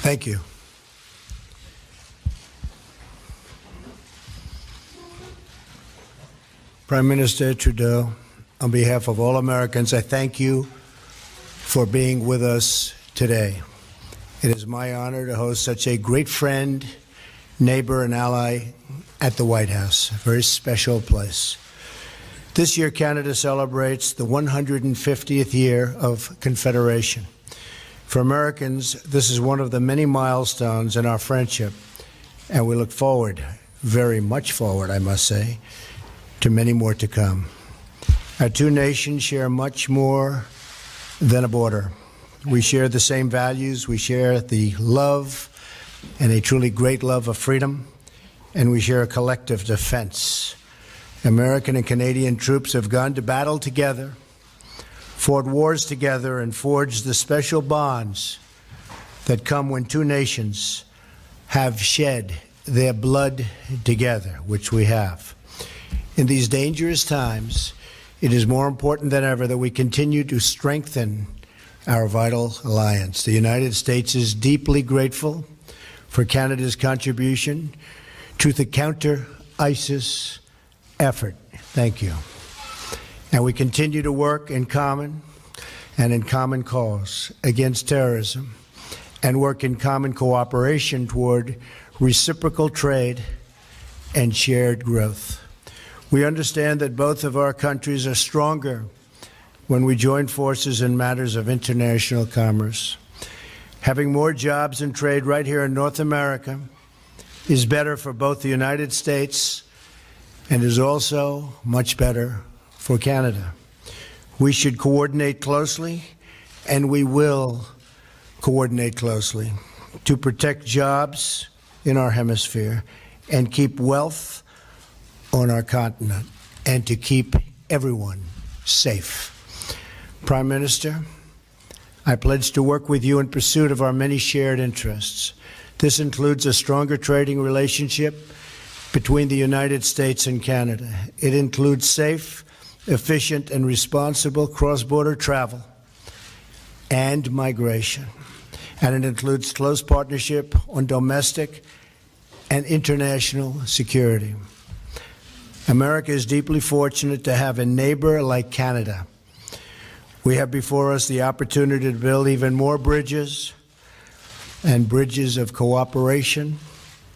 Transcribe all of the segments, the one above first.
Thank you. Prime Minister Trudeau, on behalf of all Americans, I thank you for being with us today. It is my honor to host such a great friend, neighbor, and ally at the White House, a very special place. This year, Canada celebrates the 150th year of Confederation. For Americans, this is one of the many milestones in our friendship, and we look forward, very much forward, I must say, to many more to come. Our two nations share much more than a border. We share the same values, we share the love, and a truly great love of freedom, and we share a collective defense. American and Canadian troops have gone to battle together, fought wars together, and forged the special bonds that come when two nations have shed their blood together, which we have. In these dangerous times, it is more important than ever that we continue to strengthen our vital alliance. The United States is deeply grateful for Canada's contribution to the counter-ISIS effort. Thank you. And we continue to work in common and in common cause against terrorism and work in common cooperation toward reciprocal trade and shared growth. We understand that both of our countries are stronger when we join forces in matters of international commerce. Having more jobs and trade right here in North America is better for both the United States and is also much better for Canada. We should coordinate closely, and we will coordinate closely to protect jobs in our hemisphere and keep wealth on our continent and to keep everyone safe. Prime Minister, I pledge to work with you in pursuit of our many shared interests. This includes a stronger trading relationship between the United States and Canada. It includes safe, efficient, and responsible cross-border travel and migration. And it includes close partnership on domestic and international security. America is deeply fortunate to have a neighbor like Canada. We have before us the opportunity to build even more bridges and bridges of cooperation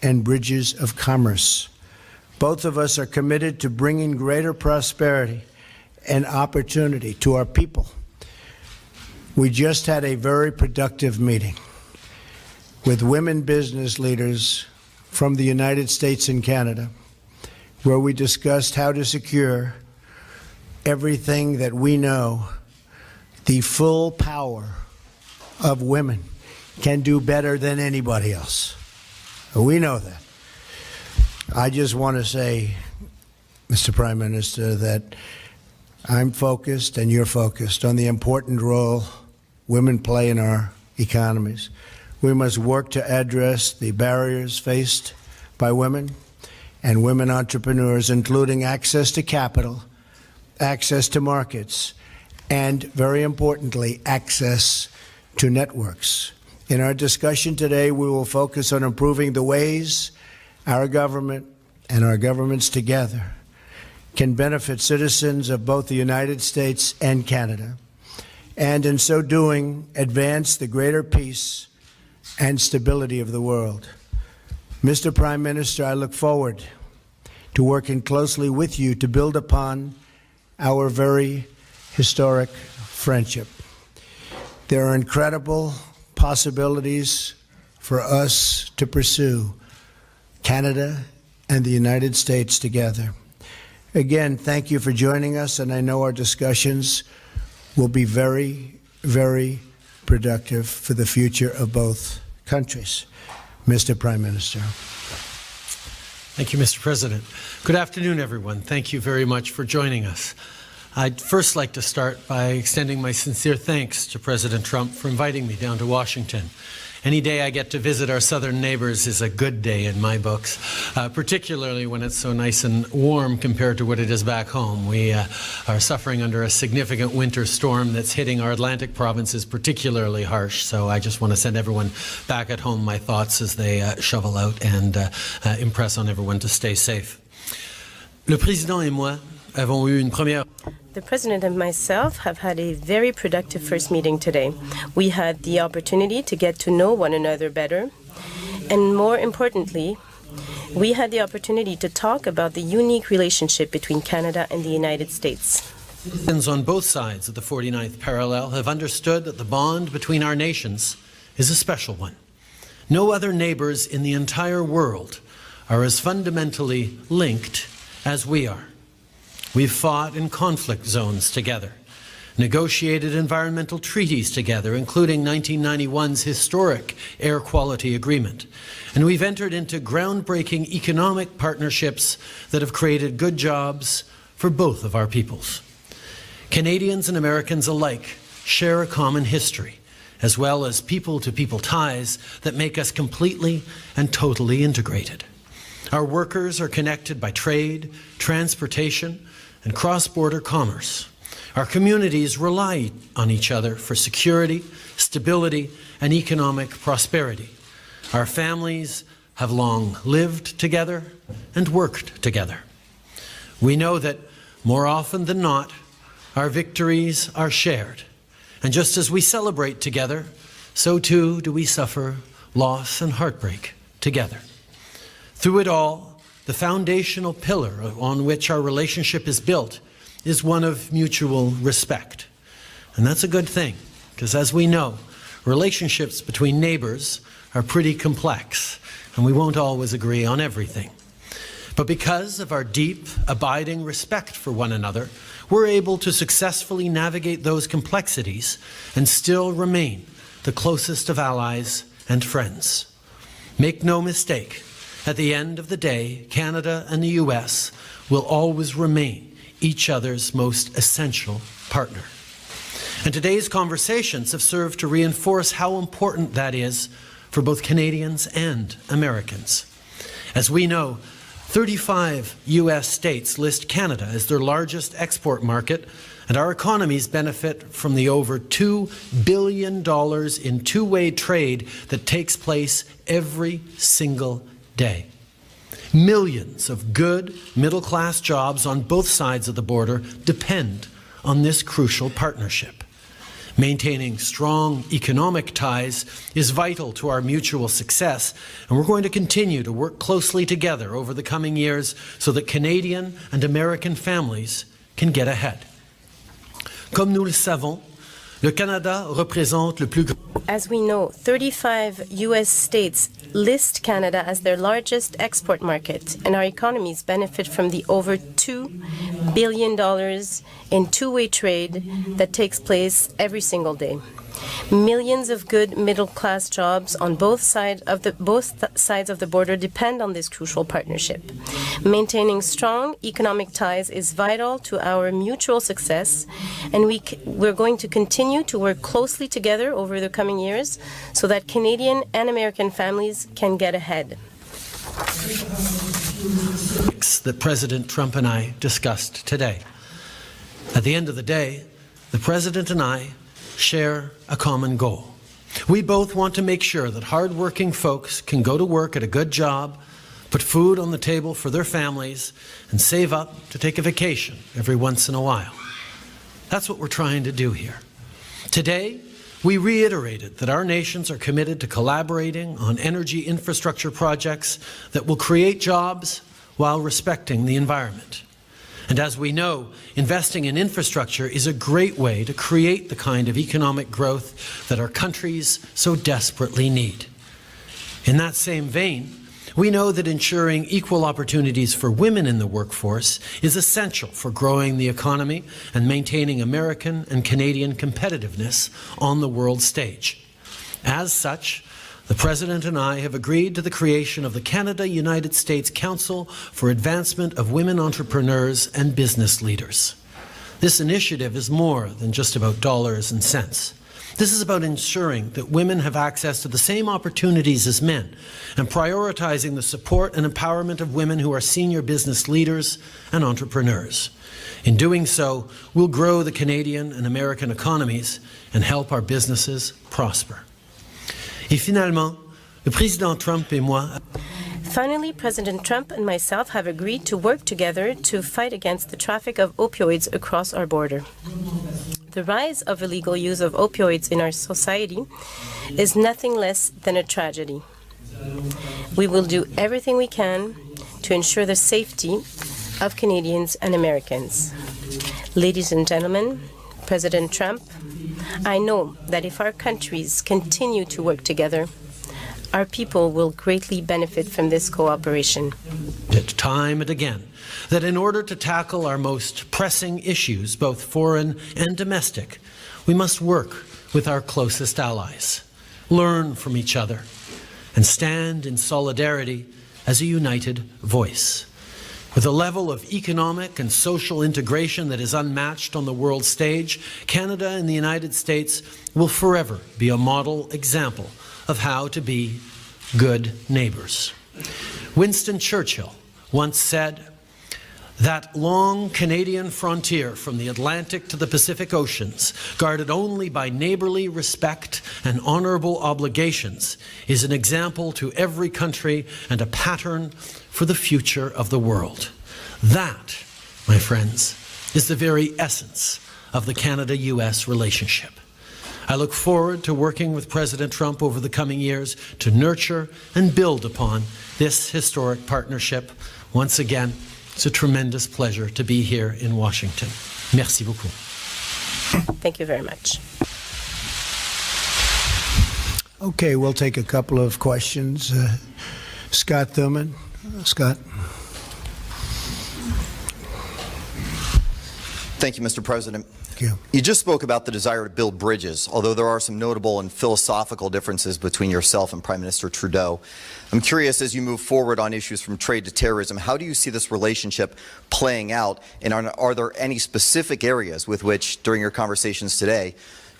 and bridges of commerce. Both of us are committed to bringing greater prosperity and opportunity to our people. We just had a very productive meeting with women business leaders from the United States and Canada, where we discussed how to secure everything that we know the full power of women can do better than anybody else. We know that. I just want to say, Mr. Prime Minister, that I'm focused and you're focused on the important role women play in our economies. We must work to address the barriers faced by women and women entrepreneurs, including access to capital, access to markets, and, very importantly, access to networks. In our discussion today, we will focus on improving the ways our government and our governments together can benefit citizens of both the United States and Canada, and in so doing, advance the greater peace and stability of the world. Mr. Prime Minister, I look forward to working closely with you to build upon our very historic friendship. There are incredible possibilities for us to pursue Canada and the United States together. Again, thank you for joining us, and I know our discussions will be very, very productive for the future of both countries. Mr. Prime Minister. Thank you, Mr. President. Good afternoon, everyone. Thank you very much for joining us. I'd first like to start by extending my sincere thanks to President Trump for inviting me down to Washington Any day I get to visit our southern neighbors is a good day in my books, particularly when it's so nice and warm compared to what it is back home. We are suffering under a significant winter storm that's hitting our Atlantic provinces particularly harsh, so I just want to send everyone back at home my thoughts as they shovel out and impress on everyone to stay safe. Le président et moi avons eu une première... The President and myself have had a very productive first meeting today. We had the opportunity to get to know one another better, and more importantly, we had the opportunity to talk about the unique relationship between Canada and the United States. Citizens on both sides of the 49th parallel have understood that the bond between our nations is a special one. No other neighbors in the entire world are as fundamentally linked as we are. We've fought in conflict zones together, negotiated environmental treaties together, including 1991's historic air quality agreement, and we've entered into groundbreaking economic partnerships that have created good jobs for both of our peoples. Canadians and Americans alike share a common history, as well as people-to-people ties that make us completely and totally integrated. Our workers are connected by trade, transportation, and cross-border commerce. Our communities rely on each other for security, stability, and economic prosperity. Our families have long lived together and worked together. We know that more often than not, our victories are shared. And just as we celebrate together, so too do we suffer loss and heartbreak together. Through it all, the foundational pillar on which our relationship is built is one of mutual respect. And that's a good thing, because as we know, relationships between neighbors are pretty complex, and we won't always agree on everything. But because of our deep, abiding respect for one another, we're able to successfully navigate those complexities and still remain the closest of allies and friends. Make no mistake, at the end of the day, Canada and the US will always remain each other's most essential partner. And today's conversations have served to reinforce how important that is for both Canadians and Americans. As we know, 35 US states list Canada as their largest export market, and our economies benefit from the over $2 billion in two-way trade that takes place every single day. Millions of good middle-class jobs on both sides of the border depend on this crucial partnership. Maintaining strong economic ties is vital to our mutual success, and we're going to continue to work closely together over the coming years so that Canadian and American families can get ahead. Comme nous le savons, le Canada représente le plus grand... As we know, 35 U.S. states list Canada as their largest export market, and our economies benefit from the over $2 billion in two-way trade that takes place every single day. Millions of good middle-class jobs on both sides of the border depend on this crucial partnership. Maintaining strong economic ties is vital to our mutual success, and we're going to continue to work closely together over the coming years so that Canadian and American families can get ahead. That President Trump and I discussed today. At the end of the day, the President and I share a common goal. We both want to make sure that hard-working folks can go to work at a good job, put food on the table for their families, and save up to take a vacation every once in a while. That's what we're trying to do here. Today, we reiterated that our nations are committed to collaborating on energy infrastructure projects that will create jobs while respecting the environment. And as we know, investing in infrastructure is a great way to create the kind of economic growth that our countries so desperately need. In that same vein, we know that ensuring equal opportunities for women in the workforce is essential for growing the economy and maintaining American and Canadian competitiveness on the world stage. As such, the President and I have agreed to the creation of the Canada-United States Council for Advancement of Women Entrepreneurs and Business Leaders. This initiative is more than just about dollars and cents. This is about ensuring that women have access to the same opportunities as men and prioritizing the support and empowerment of women who are senior business leaders and entrepreneurs. In doing so, we'll grow the Canadian and American economies and help our businesses prosper. Et finalement, le président Trump et moi. Finally, President Trump and myself have agreed to work together to fight against the traffic of opioids across our border. The rise of illegal use of opioids in our society is nothing less than a tragedy. We will do everything we can to ensure the safety of Canadians and Americans. Ladies and gentlemen, President Trump, I know that if our countries continue to work together, our people will greatly benefit from this cooperation. Time and again, that in order to tackle our most pressing issues, both foreign and domestic, we must work with our closest allies, learn from each other, and stand in solidarity as a united voice. With a level of economic and social integration that is unmatched on the world stage, Canada and the United States will forever be a model example of how to be good neighbors. Winston Churchill once said, "That long Canadian frontier from the Atlantic to the Pacific Oceans, guarded only by neighborly respect and honorable obligations, is an example to every country and a pattern for the future of the world." That, my friends, is the very essence of the Canada-US relationship. I look forward to working with President Trump over the coming years to nurture and build upon this historic partnership. Once again, it's a tremendous pleasure to be here in Washington. Merci beaucoup. Thank you very much. Okay, we'll take a couple of questions. Scott Thurman. Scott. Thank you, Mr. President. Thank you. You just spoke about the desire to build bridges, although there are some notable and philosophical differences between yourself and Prime Minister Trudeau. I'm curious, as you move forward on issues from trade to terrorism, how do you see this relationship playing out, and are there any specific areas with which, during your conversations today,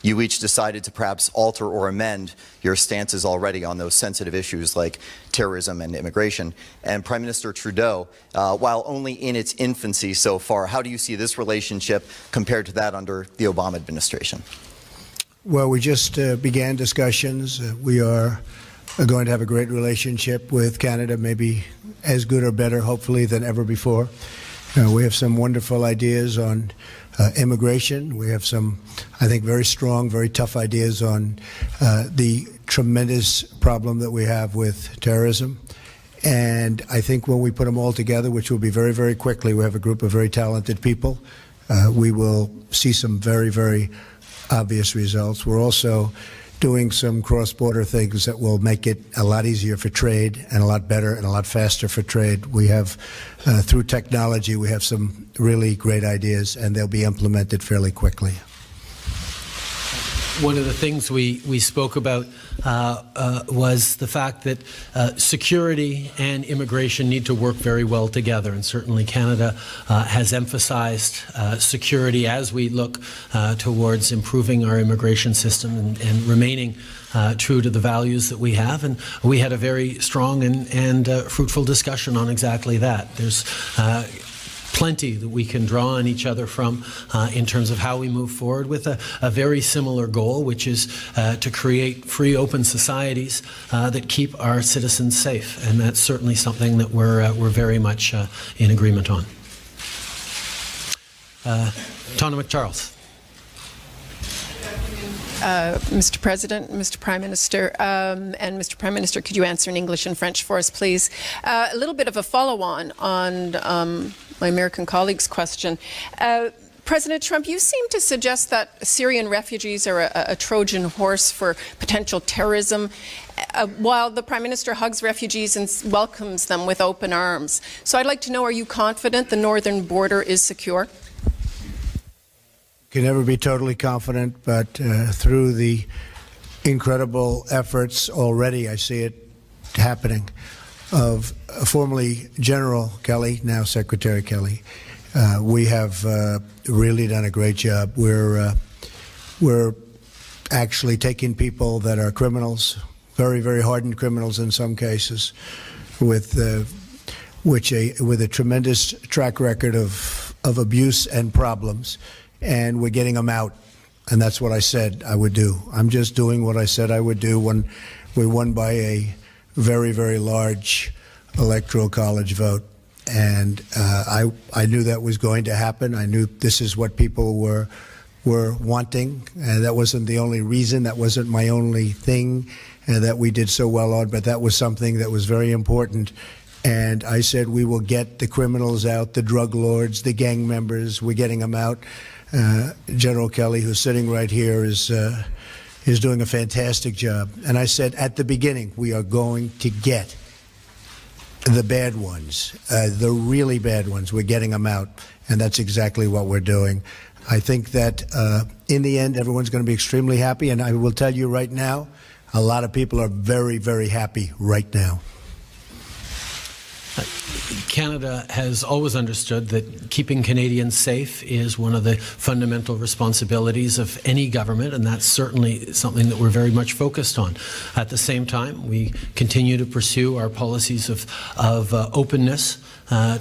you each decided to perhaps alter or amend your stances already on those sensitive issues like terrorism and immigration? And Prime Minister Trudeau, while only in its infancy so far, how do you see this relationship compared to that under the Obama administration? Well, we just began discussions. We are going to have a great relationship with Canada, maybe as good or better, hopefully, than ever before. We have some wonderful ideas on immigration. We have some, I think, very strong, very tough ideas on the tremendous problem that we have with terrorism. And I think when we put them all together, which will be very, very quickly, we have a group of very talented people, we will see some very, very obvious results. We're also doing some cross-border things that will make it a lot easier for trade and a lot better and a lot faster for trade. We have, through technology, we have some really great ideas, and they'll be implemented fairly quickly. One of the things we spoke about was the fact that security and immigration need to work very well together, and certainly Canada has emphasized security as we look towards improving our immigration system and remaining true to the values that we have. And we had a very strong and fruitful discussion on exactly that. There's plenty that we can draw on each other from in terms of how we move forward with a very similar goal, which is to create free, open societies that keep our citizens safe. And that's certainly something that we're very much in agreement on. Tana McCharles. Mr. President, Mr. Prime Minister, and Mr. Prime Minister, could you answer in English and French for us, please? A little bit of a follow-on on my American colleague's question. President Trump, you seem to suggest that Syrian refugees are a Trojan horse for potential terrorism, while the Prime Minister hugs refugees and welcomes them with open arms. So I'd like to know, are you confident the northern border is secure? Can never be totally confident, but through the incredible efforts already, I see it happening, of formerly General Kelly, now Secretary Kelly. We have really done a great job. We're actually taking people that are criminals, very, very hardened criminals in some cases, with a tremendous track record of abuse and problems, and we're getting them out. And that's what I said I would do. I'm just doing what I said I would do when we won by a very, very large electoral college vote. And I knew that was going to happen. I knew this is what people were wanting. And that wasn't the only reason. That wasn't my only thing that we did so well on, but that was something that was very important. And I said we will get the criminals out, the drug lords, the gang members. We're getting them out. General Kelly, who's sitting right here, is doing a fantastic job. And I said at the beginning, we are going to get the bad ones, the really bad ones. We're getting them out, and that's exactly what we're doing. I think that in the end, everyone's going to be extremely happy, and I will tell you right now, a lot of people are very, very happy right now. Canada has always understood that keeping Canadians safe is one of the fundamental responsibilities of any government, and that's certainly something that we're very much focused on. At the same time, we continue to pursue our policies of openness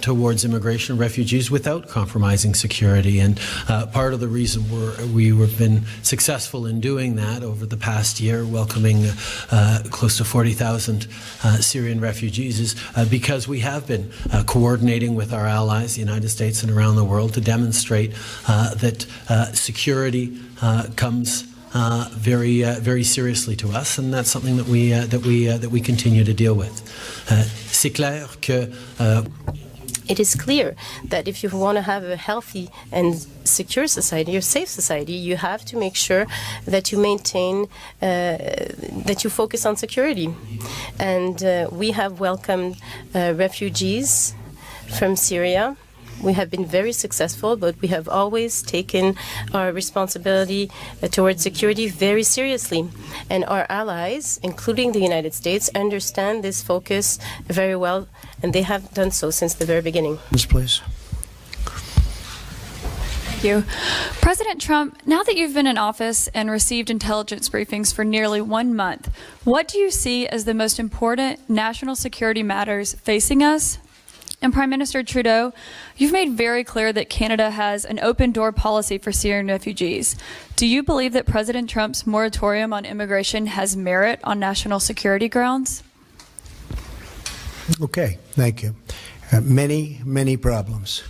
towards immigration and refugees without compromising security. And part of the reason we have been successful in doing that over the past year, welcoming close to 40,000 Syrian refugees, is because we have been coordinating with our allies, the United States and around the world, to demonstrate that security comes very, very seriously to us, and that's something that we continue to deal with. C'est clair que it is clear that if you want to have a healthy and secure society, or safe society, you have to make sure that you maintain, that you focus on security. And we have welcomed refugees from Syria. We have been very successful, but we have always taken our responsibility towards security very seriously. And our allies, including the United States, understand this focus very well, and they have done so since the very beginning. Yes, please. Thank you. President Trump, now that you've been in office and received intelligence briefings for nearly 1 month, what do you see as the most important national security matters facing us? And Prime Minister Trudeau, you've made very clear that Canada has an open-door policy for Syrian refugees. Do you believe that President Trump's moratorium on immigration has merit on national security grounds? Okay, thank you. Many, many problems.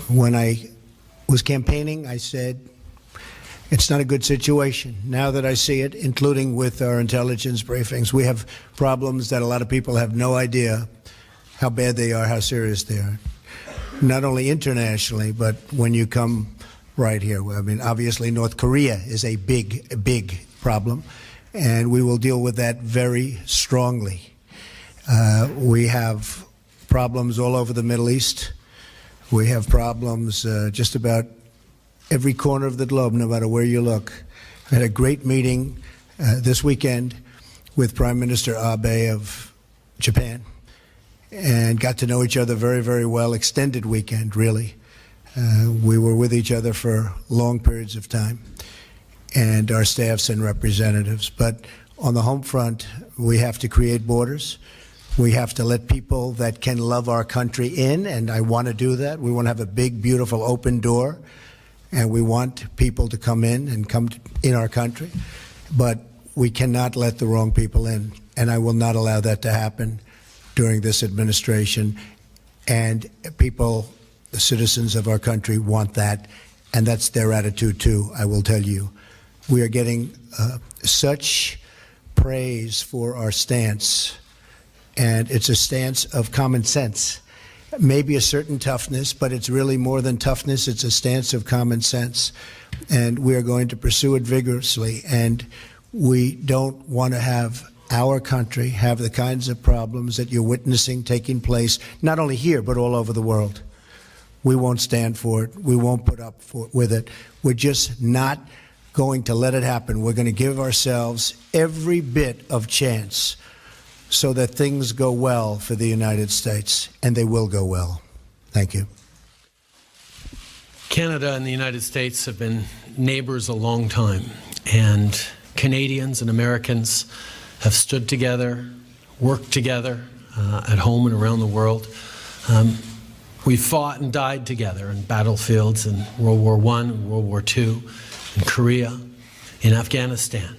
When I was campaigning, I said, it's not a good situation. Now that I see it, including with our intelligence briefings, we have problems that a lot of people have no idea how bad they are, how serious they are. Not only internationally, but when you come right here. I mean, obviously, North Korea is a big, big problem, and we will deal with that very strongly. We have problems all over the Middle East. We have problems just about every corner of the globe, no matter where you look. I had a great meeting this weekend with Prime Minister Abe of Japan, and got to know each other very, very well. Extended weekend, really. We were with each other for long periods of time, and our staffs and representatives. But on the home front, we have to create borders. We have to let people that can love our country in, and I want to do that. We want to have a big, beautiful, open door, and we want people to come in and come in our country. But we cannot let the wrong people in, and I will not allow that to happen during this administration. And people, the citizens of our country, want that, and that's their attitude too, I will tell you. We are getting such praise for our stance, and it's a stance of common sense. Maybe a certain toughness, but it's really more than toughness. It's a stance of common sense, and we are going to pursue it vigorously. And we don't want to have our country have the kinds of problems that you're witnessing taking place, not only here, but all over the world. We won't stand for it. We won't put up with it. We're just not going to let it happen. We're going to give ourselves every bit of chance so that things go well for the United States, and they will go well. Thank you. Canada and the United States have been neighbors a long time, and Canadians and Americans have stood together, worked together at home and around the world. We fought and died together in battlefields in World War I, and World War II, in Korea, in Afghanistan.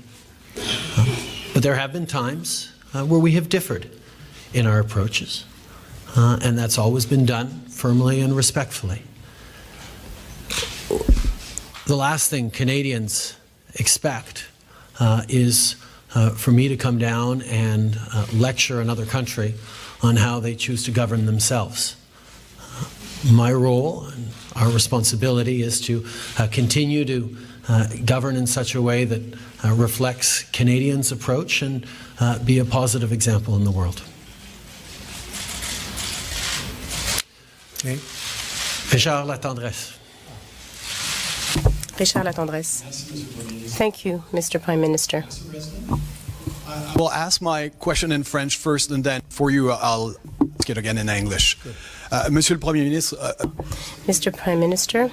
But there have been times where we have differed in our approaches, and that's always been done firmly and respectfully. The last thing Canadians expect is for me to come down and lecture another country on how they choose to govern themselves. My role and our responsibility is to continue to govern in such a way that reflects Canadians' approach and be a positive example in the world. Okay. Richard Latendresse. Richard Latendresse. Thank you, Mr. Prime Minister. I will ask my question in French first, and then for you, I'll ask it again in English. Monsieur le Premier ministre, Mr. Prime Minister,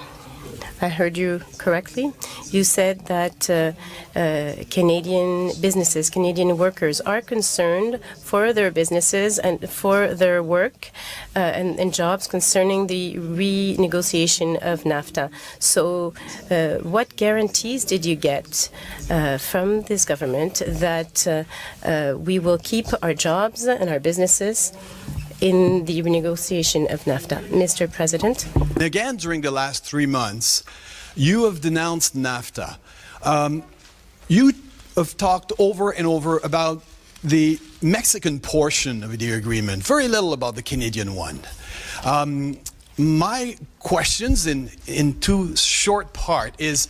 I heard you correctly. You said that Canadian businesses, Canadian workers are concerned for their businesses and for their work and jobs concerning the renegotiation of NAFTA. So what guarantees did you get from this government that we will keep our jobs and our businesses in the renegotiation of NAFTA? Mr. President. again, during the last 3 months, you have denounced NAFTA. You have talked over and over about the Mexican portion of the agreement, very little about the Canadian one. My questions in two short part is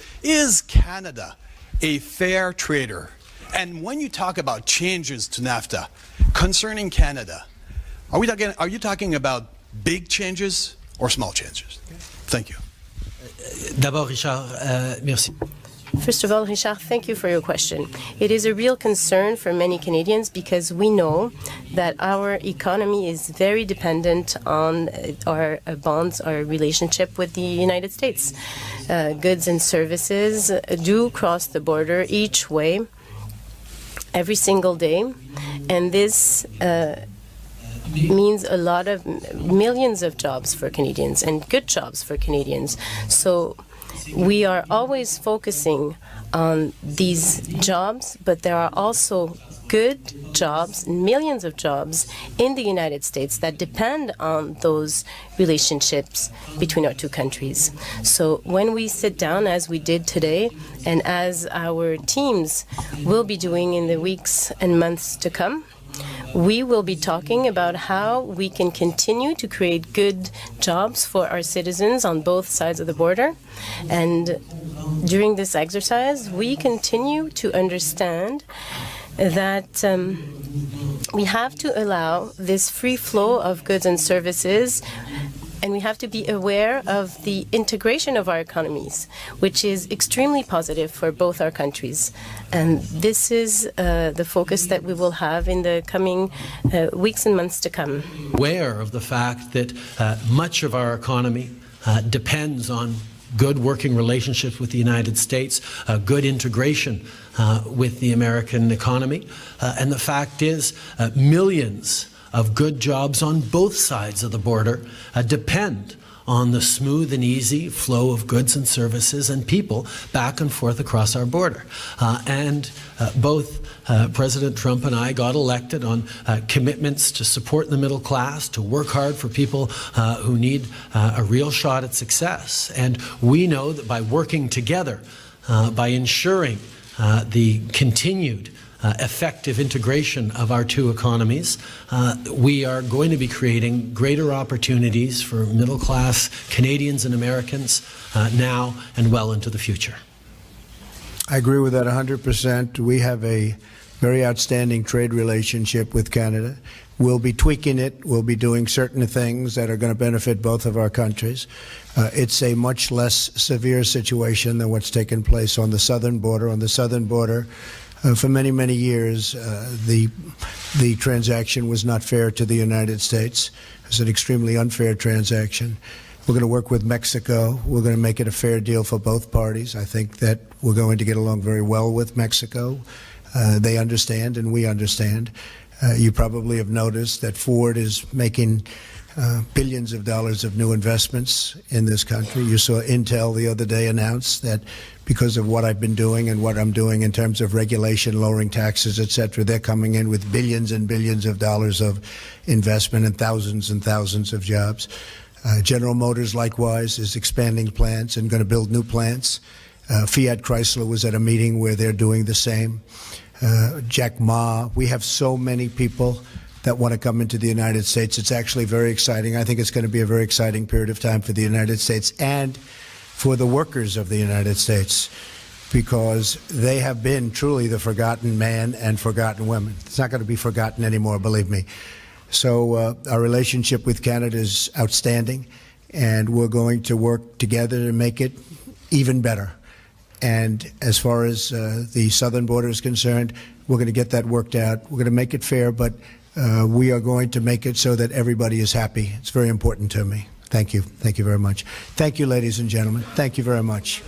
Canada a fair trader? And when you talk about changes to NAFTA concerning Canada, are you talking about big changes or small changes? Thank you. D'abord, Richard, merci. First of all, Richard, thank you for your question. It is a real concern for many Canadians because we know that our economy is very dependent on our bonds, our relationship with the United States. Goods and services do cross the border each way every single day, and this means a lot of millions of jobs for Canadians and good jobs for Canadians. So we are always focusing on these jobs, but there are also good jobs, millions of jobs in the United States that depend on those relationships between our two countries. So when we sit down, as we did today, and as our teams will be doing in the weeks and months to come, we will be talking about how we can continue to create good jobs for our citizens on both sides of the border. And during this exercise, we continue to understand that we have to allow this free flow of goods and services, and we have to be aware of the integration of our economies, which is extremely positive for both our countries. And this is the focus that we will have in the coming weeks and months to come. Aware of the fact that much of our economy depends on good working relationships with the United States, good integration with the American economy, and the fact is millions of good jobs on both sides of the border depend on the smooth and easy flow of goods and services and people back and forth across our border. And both President Trump and I got elected on commitments to support the middle class, to work hard for people who need a real shot at success. And we know that by working together, by ensuring the continued effective integration of our two economies, we are going to be creating greater opportunities for middle-class Canadians and Americans now and well into the future. I agree with that 100%. We have a very outstanding trade relationship with Canada. We'll be tweaking it. We'll be doing certain things that are going to benefit both of our countries. It's a much less severe situation than what's taken place on the southern border. On the southern border, for many, many years, the transaction was not fair to the United States. It was an extremely unfair transaction. We're going to work with Mexico. We're going to make it a fair deal for both parties. I think that we're going to get along very well with Mexico. They understand and we understand. You probably have noticed that Ford is making billions of dollars of new investments in this country. You saw Intel the other day announce that because of what I've been doing and what I'm doing in terms of regulation, lowering taxes, et cetera, they're coming in with billions and billions of dollars of investment and thousands of jobs. General Motors, likewise, is expanding plants and going to build new plants. Fiat Chrysler was at a meeting where they're doing the same. Jack Ma, we have so many people that want to come into the United States. It's actually very exciting. I think it's going to be a very exciting period of time for the United States and for the workers of the United States, because they have been truly the forgotten man and forgotten women. It's not going to be forgotten anymore, believe me. So our relationship with Canada is outstanding, and we're going to work together to make it even better. And as far as the southern border is concerned, we're going to get that worked out. We're going to make it fair, but we are going to make it so that everybody is happy. It's very important to me. Thank you. Thank you very much. Thank you, ladies and gentlemen. Thank you very much.